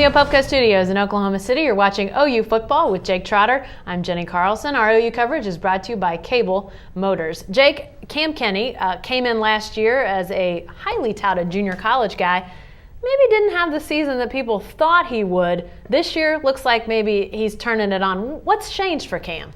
the Opelka Studios in Oklahoma City, you're watching OU Football with Jake Trotter. I'm Jenni Carlson. Our OU coverage is brought to you by Cable Motors. Jake, Cam Kenney came in last year as a highly touted junior college guy. Maybe didn't have the season that people thought he would. This year looks like maybe he's turning it on. What's changed for Cam?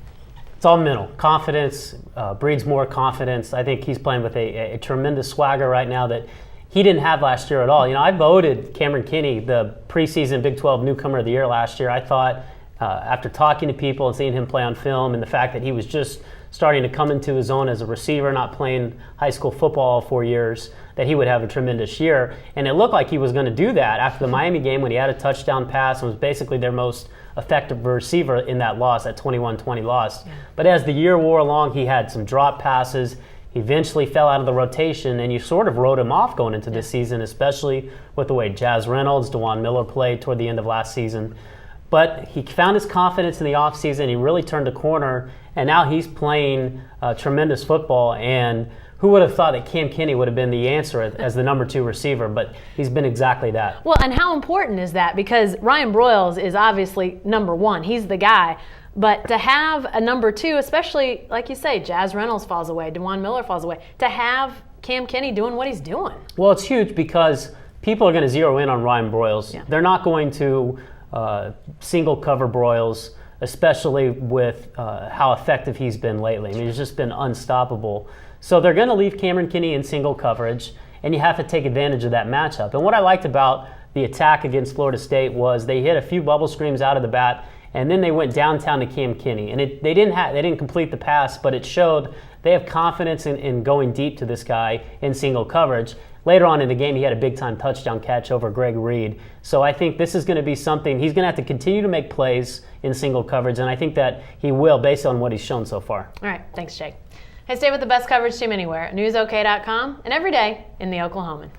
It's all mental. Confidence breeds more confidence. I think he's playing with a tremendous swagger right now that he didn't have last year at all. You know, I voted Cameron Kenney the preseason Big 12 Newcomer of the Year last year. I thought after talking to people and seeing him play on film and the fact that he was just starting to come into his own as a receiver, not playing high school football all 4 years, that he would have a tremendous year. And it looked like he was going to do that after the Miami game when he had a touchdown pass and was basically their most effective receiver in that loss, that 21-20 loss. Yeah. But as the year wore along, he had some drop passes. He eventually fell out of the rotation, and you sort of wrote him off going into this season, especially with the way Jazz Reynolds, DeJuan Miller played toward the end of last season. But he found his confidence in the offseason. He really turned a corner, and now he's playing tremendous football. And who would have thought that Cam Kenney would have been the answer as the number 2 receiver, but he's been exactly that. Well, and how important is that? Because Ryan Broyles is obviously number 1. He's the guy. But to have a number 2, especially, like you say, Jazz Reynolds falls away, DeJuan Miller falls away, to have Cam Kenney doing what he's doing. Well, it's huge because people are going to zero in on Ryan Broyles. Yeah. They're not going to single cover Broyles, especially with how effective he's been lately. I mean, he's just been unstoppable. So they're going to leave Cameron Kenney in single coverage, and you have to take advantage of that matchup. And what I liked about the attack against Florida State was they hit a few bubble screens out of the bat, and then they went downtown to Cam Kenney. And they didn't complete the pass, but it showed they have confidence in going deep to this guy in single coverage. Later on in the game, he had a big-time touchdown catch over Greg Reed. So I think this is going to be something, he's going to have to continue to make plays in single coverage, and I think that he will based on what he's shown so far. All right, thanks, Jake. Hey, stay with the best coverage team anywhere, newsok.com, and every day in the Oklahoman.